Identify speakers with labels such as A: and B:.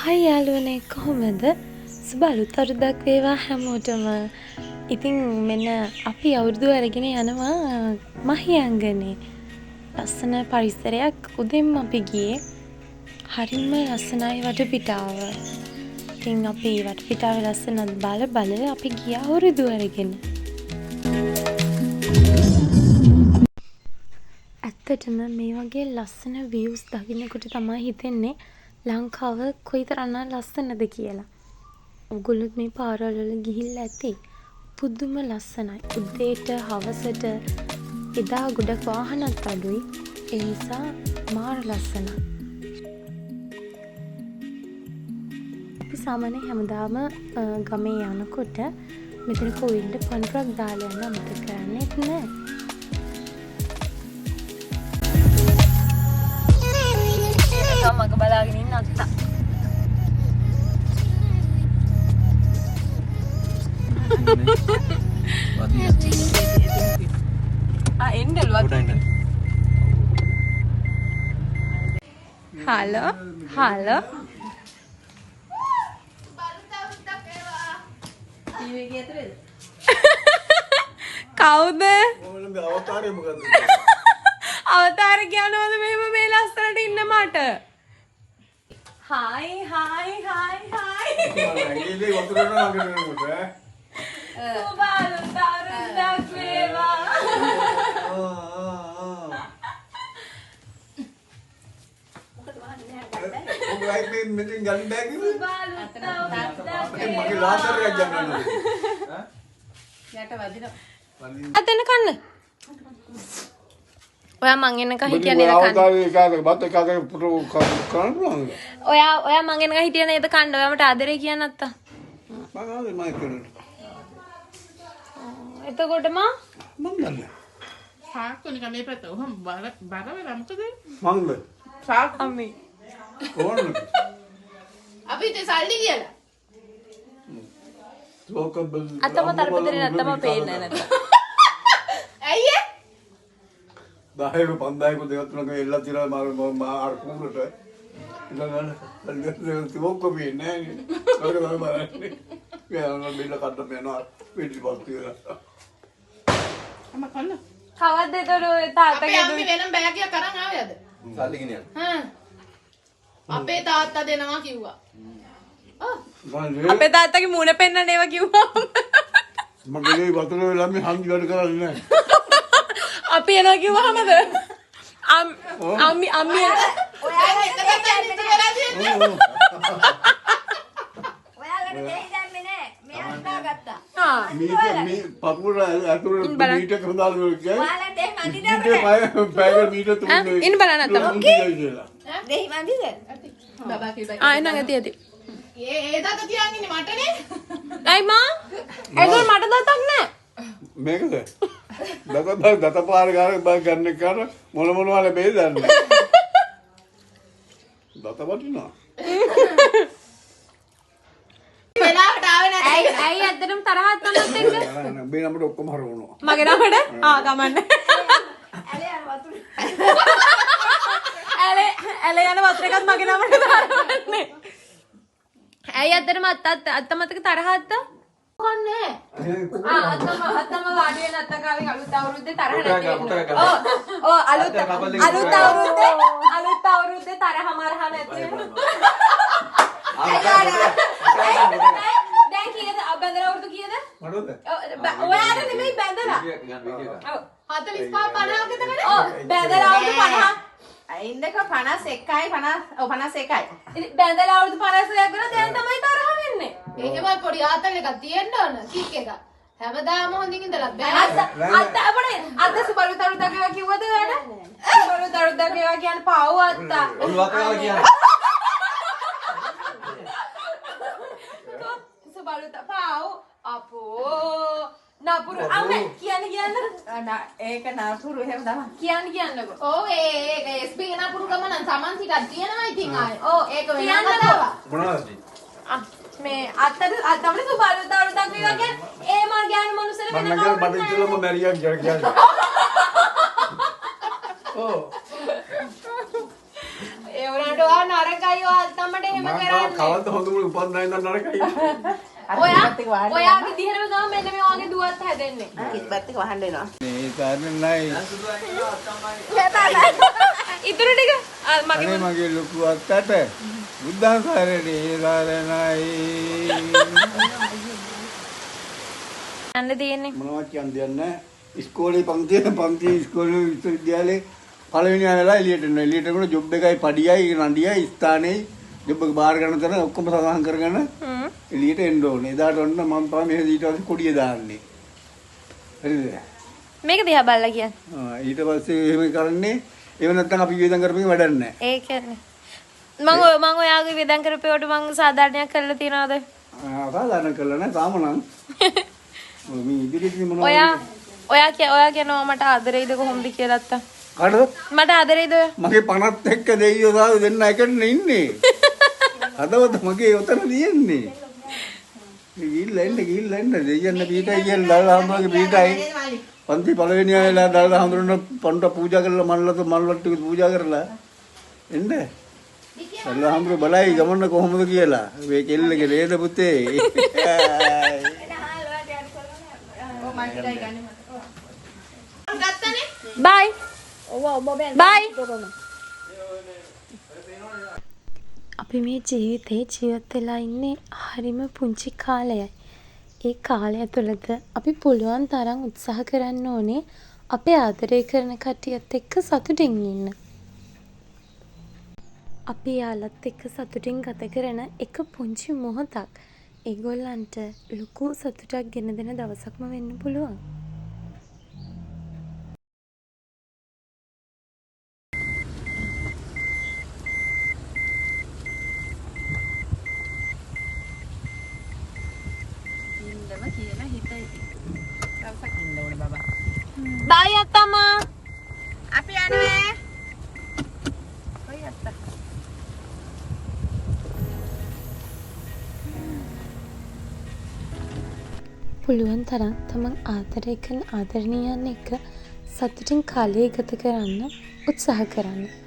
A: හයි යාළුවනේ කොහොමද? සුබ අලුත් අවුරුද්දක් වේවා හැමෝටම. ඉතින් මෙන්න අපි අවුරුදු අරගෙන යනවා මහියංගනේ. ලස්සන පරිසරයක් උදෙන්ම අපි ගියේ. හරිම ලස්සනයි වටපිටාව. ඉතින් අපි වටපිටාවේ ලස්සනත් බල අපි ගියා අවුරුදු අරගෙන. ඇත්තටම මේ වගේ ලස්සන views දකින්නකොට තමයි හිතෙන්නේ ලංකාව කොයිතරම් ලස්සනද කියලා. ඔයගොල්ලොත් මේ පාරවල් වල ගිහිල්ලා ඇති. පුදුම ලස්සනයි. උදේට හවසට එදා ගොඩක් වාහනත් අඩුයි. ඒ නිසා මාර ලස්සනයි. අපි සාමාන්‍යයෙන් හැමදාම ගමේ යනකොට මෙතන කොවින්ද පන්රක් දාලා යන අමතක කරන්නේ නැහැ. මග බලාගෙන ඉන්න අත්තා. එන්නල් වගේ. Hello hello. කවුද? අවතාර කියනවද මෙහෙම මේ ලස්සනට ඉන්න මට? Hi. Subalu tarudak veva. Atena kanna. ඔයා මං එන්නක හිටිය නේද කන්න? ඔයා මං එන්නක හිටිය නේද කන්න? ඔයා මට ආදරේ කියන්න නැත්තා. එතකොට මං දන්නේ.
B: සාක්කුනේ කනේ පැත්ත. ඔහම බර වෙලා මොකද?
A: මංද?
B: සාක්කු
A: අම්මේ.
C: ඕන.
B: අපි ඉතින් සල්ලි කියලා.
A: අතම තරපතරේ නැත්තම පේන්නේ නැත්තා.
B: ඇයි ඒ?
C: 10ක 5000ක දෙකක් තුනක එල්ල තියලා මා අර කුඹරට ඉඳන් තිබොක්ක වෙන්නේ නැහැ නේ. බලන්නේ. මම බිල්ල කඩ මෙනවා පිටිපත් තියලා.
B: අම්ම කන්න.
A: කවද්ද ඒතර තාත්තගේ
B: අපි වෙනම බෑග් එකක් අරන් ආවේ අද.
C: සල්ලි ගෙනියන්න.
B: අපේ තාත්තා දෙනවා කිව්වා.
A: අපේ තාත්තගේ මූණ පෙන්නන්න ඒවා කිව්වා.
C: මගේ වතුර වෙලා මේ හන්දි වැඩ කරන්නේ නැහැ.
A: අපි එනවා කිව්වහමද? අම්මි
B: ඔයාලා එක පැත්තකින් ඉතුරු වෙලා තියෙන්නේ.
D: ඔයාලට දෙහි දැම්මේ නෑ. මෙයා හදාගත්තා.
C: මේ පපුර අතුරු මීට කරදාල් වලක.
D: ඔයාලට දෙහි මන්දි
C: මීට
D: දැම්මේ.
C: පය මීට තුනේ.
A: ඉන්න බලන්න නැත්තම්.
D: දෙහි මන්දිද?
B: බබා කිව්වා.
A: ආ එන්න ඇති.
B: ඒ තාත්තා තියන් ඉන්නේ මටනේ.
A: ඇයි මා? ඒකෝ මට දතක් නෑ.
C: මේකද? දත පාර ගන්න කර මොන වල බේ දන්නේ. දත වටිනවා.
B: වෙලාවට ආවේ නැති.
A: ඇයි ඇත්තටම තරහක් තමත් එක්ක?
C: මේ නම්බර් ඔක්කොම හරවනවා.
A: මගේ නමට? ආ ගමන්නේ.
D: ඇලේ යන වතුර.
A: ඇල යන වතුර එකත් මගේ නමට දාන්නේ. ඇයි ඇත්තටම අත්ත මතක තරහක්ද?
B: කොන්නේ.
A: අත්තම වාඩි වෙන අත්තකාවේ අලුත් අවුරුද්දේ තරහ නැති වෙනවා. ඔව් අලුත් අවුරුද්දේ තරහ මරහ නැති වෙනවා. දැන් කීයද බැඳලා අවුරුදු කීයද?
C: මඩොද?
A: ඔයාලා නෙමෙයි බැඳලා. ඔව්
B: 45 50ක තමයි.
A: ඔව් බැඳලා අවුරුදු 50.
B: අයින්දක 51යි 51යි.
A: ඉතින් බැඳලා අවුරුදු 56ක් වෙනවා දැන් තමයි තරහ වෙන්නේ.
B: එහෙමයි පොඩි ආතල් එකක් තියෙන්න ඕන කික් එක. හැමදාම හොඳින් ඉඳලා බෑ.
A: අද සුබලු තරුදා කියලා කිව්වද ඔයාලා? සුබලු තරුදා කියලා කියන්නේ පාව අත්තා.
C: ඔළුවකලා කියන්නේ.
A: සුබලු පාව අපෝ නපුරු අම්මේ කියන්නේ
B: ඒක නපුරු එහෙම තමයි.
A: කියන්නකෝ.
B: ඔව් ඒ SP නපුරු ගමන සමන් ටිකක් තියෙනවා ඉතින් ආයේ. ඔව් ඒක වෙනම
A: කියන්න
B: කතාවක්.
C: මොනවද?
A: මේ අත්තට අත්තමනේ සුබලු තරුදා කියලා කියන්නේ ඒ මල් ගෑනු මනුස්සර
C: මම නගර බඩ ඉතලම මැරියා කියන්නේ. ඔව්.
A: ඒ
B: ඒ වුණාට ඔයා නරකයි ඔයා අත්තම්මට එහෙම කරන්නේ.
C: කවද්ද හොඳම උපන්නා ඉඳන් නරකයි.
B: ඔයා විදිහටම තමයි මෙන්න මේ වගේ දුවත් හැදෙන්නේ.
D: කිස්පත් එක වහන්න වෙනවා.
C: මේ තරණයි.
B: ඉතුරු ටික
C: අනේ මගේ ලොකු අත්තට බුද්ධාසාරේ සාරණයි.
A: යන්න තියෙන්නේ.
C: මොනවද කියන්නේ? ඉස්කෝලේ පන්ති ඉස්කෝලේ විශ්වවිද්‍යාලේ පළවෙනි ආනලා එළියට එනවා. එළියට එනකොට ජොබ් එකයි පඩියයි නඩියයි ස්ථානයේ ජොබ් එක බාර ගන්න තැන ඔක්කොම සඳහන් කරගෙන එළියට එන්න ඕනේ. එදාට ඔන්න මම තමයි මෙහෙ ඊට පස්සේ කොඩිය දාන්නේ. හරිද?
A: මේක දිහා බලලා කියන්නේ.
C: ඊට පස්සේ එහෙම කරන්නේ ඒව නැත්තම් අපි වියදම් කරපෙක වැඩක් නැහැ.
A: ඒ කියන්නේ මම ඔයාගේ වියදම් කරපේවට මම සාධාරණයක් කරලා තියනවාද?
C: සාධාරණ කළා නෑ තාම නම්. මේ ඉදිරියට මොනවද?
A: ඔයා කියනවා මට ආදරෙයිද කොහොමද කියලා අත්තා.
C: කාටද?
A: මට ආදරෙයිද?
C: මගේ 51 දෙයියෝ සාදු දෙන්න එකනේ ඉන්නේ. හදවත මගේ උතන තියෙන්නේ. ගිහිල්ලා එන්න දෙයයන් පීටයි කියලා දාලා හම්බුගේ පීටයි. පන්ති පළවෙනි ආයලා දාලා හම්බුන පොණ්ඩ පූජා කරලා මල්ලත් ටික පූජා කරලා එන්න. සල්ලා හම්බුර බලයි ගමන්න කොහොමද කියලා. මේ කෙල්ලගේ නේද පුතේ.
A: බයි. බයි. අපි මේ ජීවිතේ ජීවත් වෙලා ඉන්නේ හරිම පුංචි කාලයයි. ඒ කාලය තුළද අපි පුළුවන් තරම් උත්සාහ කරන්න ඕනේ අපේ ආදරය කරන කට්ටියත් එක්ක සතුටින් ඉන්න. අපි යාළුවත් එක්ක සතුටින් ගත කරන එක පුංචි මොහොතක් ඒගොල්ලන්ට ලොකු සතුටක් ගෙන දෙන දවසක්ම වෙන්න පුළුවන්. බයි අත්තම්මා.
D: අපි යනවා.
A: පුළුවන් තරම් තමන් ආදරය කරන ආදරණීයන් එක්ක සතුටින් කාලය ගත කරන්න උත්සාහ කරන්න.